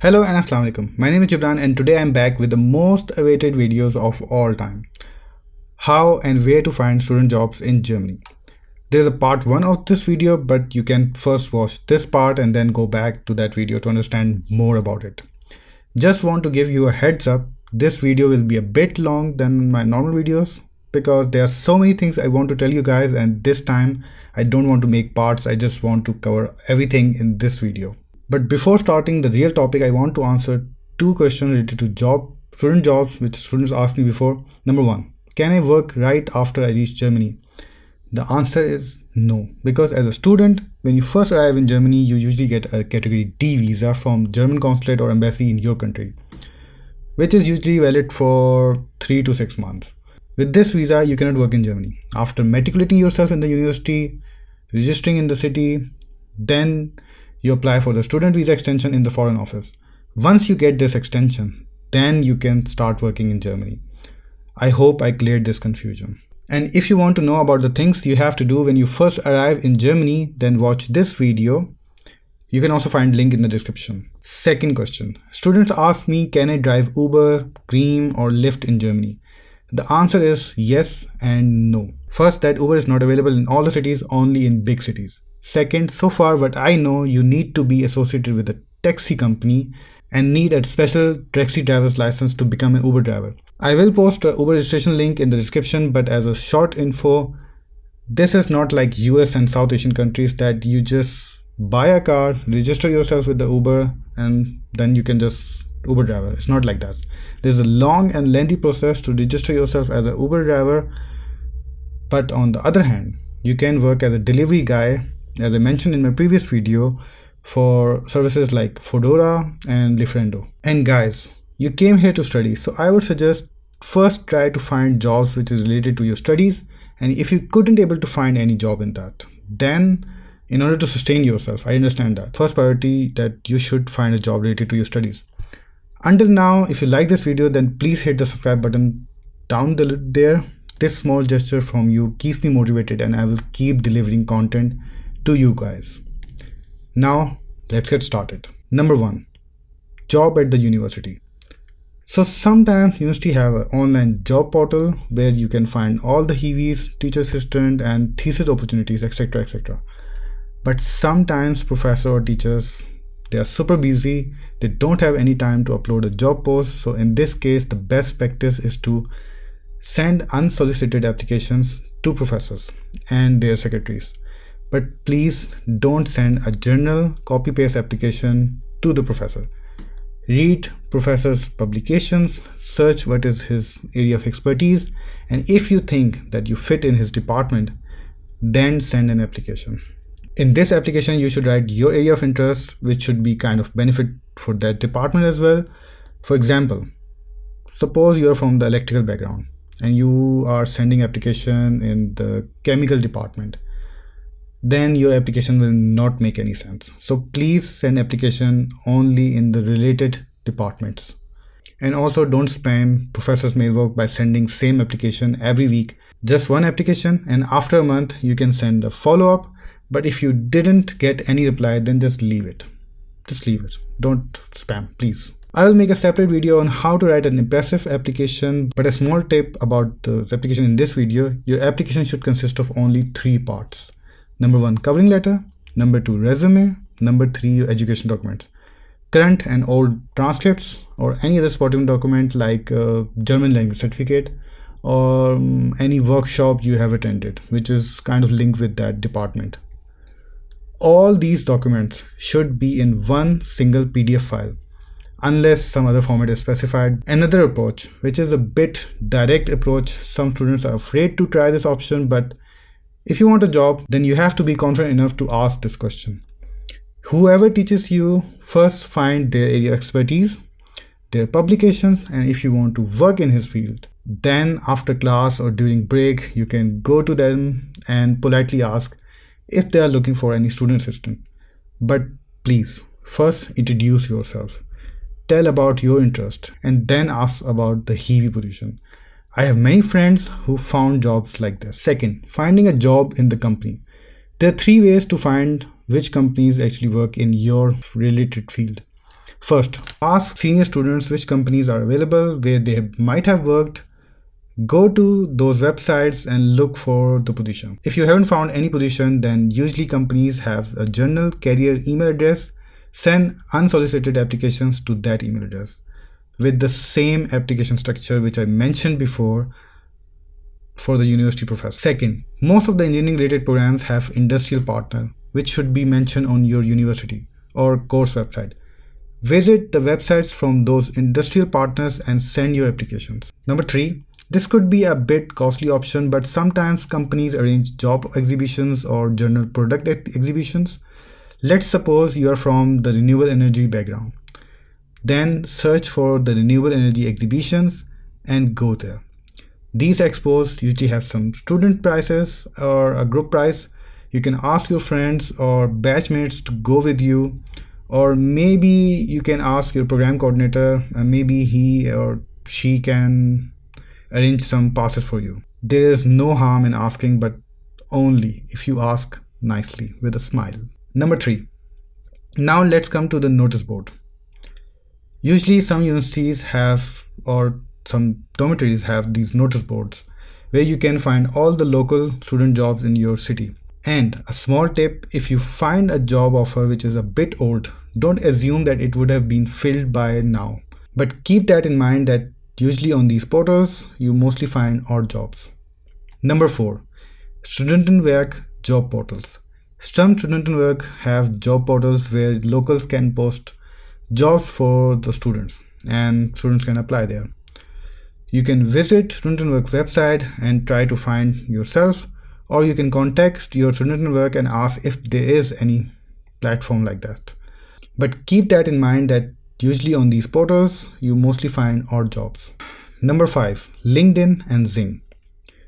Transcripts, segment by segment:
Hello and Assalamu alaikum. My name is Gibran and today I'm back with the most awaited videos of all time. How and where to find student jobs in Germany. There's a part 1 of this video, but you can first watch this part and then go back to that video to understand more about it. Just want to give you a heads up, this video will be a bit long than my normal videos because there are so many things I want to tell you guys, and this time I don't want to make parts, I just want to cover everything in this video. But before starting the real topic, I want to answer 2 questions related to student jobs which students asked me before. Number 1, can I work right after I reach Germany? The answer is no, because as a student, when you first arrive in Germany, you usually get a category D visa from German consulate or embassy in your country, which is usually valid for 3 to 6 months. With this visa, you cannot work in Germany. After matriculating yourself in the university, registering in the city, then you apply for the student visa extension in the foreign office. Once you get this extension, then you can start working in Germany. I hope I cleared this confusion. And if you want to know about the things you have to do when you first arrive in Germany, then watch this video. You can also find link in the description. Second question. Students ask me, can I drive Uber, Careem or Lyft in Germany? The answer is yes and no. First, that Uber is not available in all the cities, only in big cities. Second, so far what I know, you need to be associated with a taxi company and need a special taxi driver's license to become an Uber driver. I will post a Uber registration link in the description, but as a short info, this is not like US and South Asian countries that you just buy a car, register yourself with the Uber and then you can just Uber driver. It's not like that. There's a long and lengthy process to register yourself as an Uber driver. But on the other hand, you can work as a delivery guy, as I mentioned in my previous video, for services like Foodora and Liefrando. And guys, you came here to study, so I would suggest first try to find jobs which is related to your studies, and if you couldn't able to find any job in that, then in order to sustain yourself, I understand that first priority that you should find a job related to your studies. Until now, if you like this video, then please hit the subscribe button down there. This small gesture from you keeps me motivated and I will keep delivering content to you guys. Now let's get started. Number 1, job at the university. So sometimes university have an online job portal where you can find all the HiWis, teacher assistant and thesis opportunities, etc, etc. But sometimes professor or teachers, they are super busy, they don't have any time to upload a job post. So in this case, the best practice is to send unsolicited applications to professors and their secretaries. But please don't send a general copy-paste application to the professor. Read professor's publications, search what is his area of expertise, and if you think that you fit in his department, then send an application. In this application, you should write your area of interest, which should be kind of benefit for that department as well. For example, suppose you are from the electrical background and you are sending application in the chemical department, then your application will not make any sense. So please send application only in the related departments. And also don't spam professor's mailbox by sending same application every week. Just one application, and after a month you can send a follow-up. But if you didn't get any reply, then just leave it. Just leave it. Don't spam, please. I will make a separate video on how to write an impressive application, but a small tip about the application in this video, your application should consist of only 3 parts. Number 1, covering letter. Number 2, resume. Number 3, your education documents. Current and old transcripts or any other supporting document like German language certificate or any workshop you have attended, which is kind of linked with that department. All these documents should be in one single PDF file, unless some other format is specified. Another approach, which is a bit direct approach, some students are afraid to try this option, but if you want a job, then you have to be confident enough to ask this question. Whoever teaches you, first find their area of expertise, their publications, and if you want to work in his field, then after class or during break, you can go to them and politely ask if they are looking for any student assistant. But please, first introduce yourself, tell about your interest, and then ask about the HiWi position. I have many friends who found jobs like this. Second, finding a job in the company. There are 3 ways to find which companies actually work in your related field. First, ask senior students which companies are available, where they might have worked. Go to those websites and look for the position. If you haven't found any position, then usually companies have a general career email address. Send unsolicited applications to that email address with the same application structure which I mentioned before for the university professor. Second, most of the engineering related programs have industrial partner, which should be mentioned on your university or course website. Visit the websites from those industrial partners and send your applications. Number 3, this could be a bit costly option, but sometimes companies arrange job exhibitions or general product exhibitions. Let's suppose you are from the renewable energy background. Then search for the renewable energy exhibitions and go there. These expos usually have some student prices or a group price. You can ask your friends or batchmates to go with you, or maybe you can ask your program coordinator and maybe he or she can arrange some passes for you. There is no harm in asking, but only if you ask nicely with a smile. Number 3. Now let's come to the notice board. Usually some universities have, or some dormitories have, these notice boards where you can find all the local student jobs in your city. And a small tip, if you find a job offer which is a bit old, don't assume that it would have been filled by now. But keep that in mind that usually on these portals, you mostly find odd jobs. Number 4, Studentenwerk job portals. Some Studentenwerk have job portals where locals can post jobs for the students and students can apply there. You can visit Studentenwerk website and try to find yourself, or you can contact your Studentenwerk and ask if there is any platform like that. But keep that in mind that usually on these portals, you mostly find odd jobs. Number 5, LinkedIn and XING.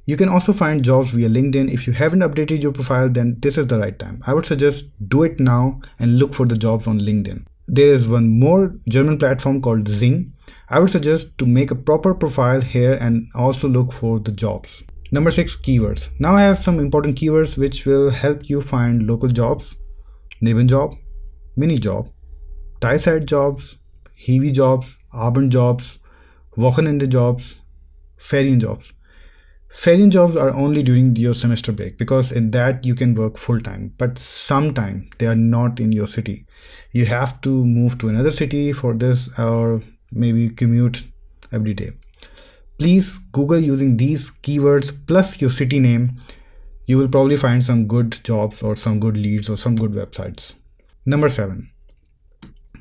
You can also find jobs via LinkedIn. If you haven't updated your profile, then this is the right time. I would suggest do it now and look for the jobs on LinkedIn. There is one more German platform called XING. I would suggest to make a proper profile here and also look for the jobs. Number 6, keywords. Now I have some important keywords which will help you find local jobs: Nebenjob, Minijob, Teilzeit jobs, HiWi jobs, Abendjobs, Wochendejobs, Ferienjobs. Ferienjobs are only during your semester break, because in that you can work full time, but sometime they are not in your city. You have to move to another city for this, or maybe commute every day. Please Google using these keywords plus your city name. You will probably find some good jobs or some good leads or some good websites. Number 7,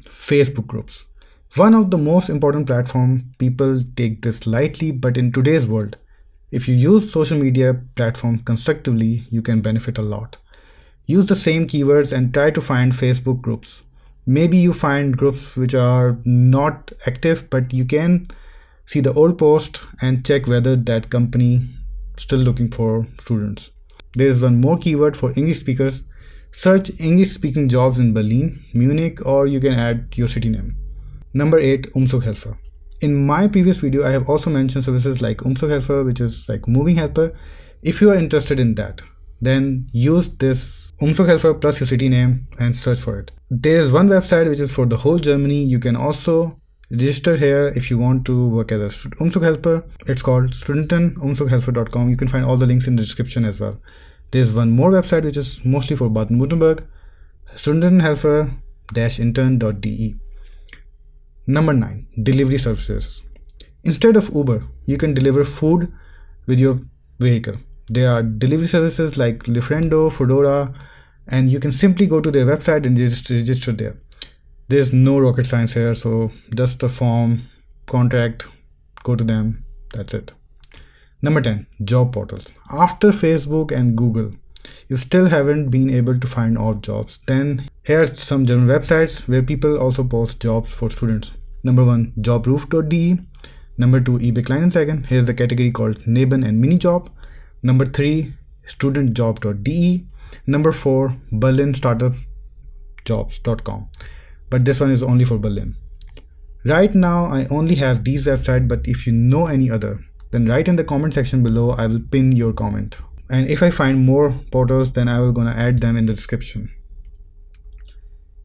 Facebook groups. One of the most important platforms. People take this lightly, but in today's world, if you use social media platforms constructively, you can benefit a lot. Use the same keywords and try to find Facebook groups. Maybe you find groups which are not active, but you can see the old post and check whether that company is still looking for students. There is one more keyword for English speakers. Search English speaking jobs in Berlin, Munich, or you can add your city name. Number 8, Umzughelfer. In my previous video, I have also mentioned services like Umzughelfer, which is like moving helper. If you are interested in that, then use this Umzughelfer plus your city name and search for it. There is one website which is for the whole Germany. You can also register here if you want to work as a Umzughelfer. It's called studentenumzughelfer.com. You can find all the links in the description as well. There's one more website which is mostly for Baden-Württemberg, studentenhelfer-intern.de. Number 9, delivery services. Instead of Uber, you can deliver food with your vehicle. There are delivery services like Liefrando, Foodora, and you can simply go to their website and just register there. There's no rocket science here, so just a form, contract, go to them, that's it. Number 10, job portals. After Facebook and Google, you still haven't been able to find odd jobs. Then here are some German websites where people also post jobs for students. Number 1, jobruf.de. Number 2, Ebay.kleinanzeigen. Here's the category called Neben and Minijob. Number 3, studentjob.de. Number 4, berlinstartupsjobs.com. But this one is only for Berlin. Right now I only have these websites, but if you know any other, then write in the comment section below. I will pin your comment. And if I find more portals, then I will gonna add them in the description.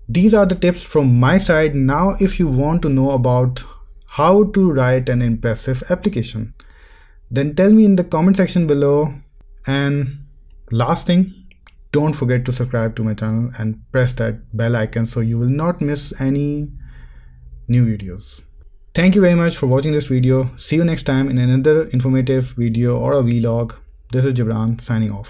These are the tips from my side. Now if you want to know about how to write an impressive application, then tell me in the comment section below. And last thing, don't forget to subscribe to my channel and press that bell icon so you will not miss any new videos. Thank you very much for watching this video. See you next time in another informative video or a vlog. This is Gibran signing off.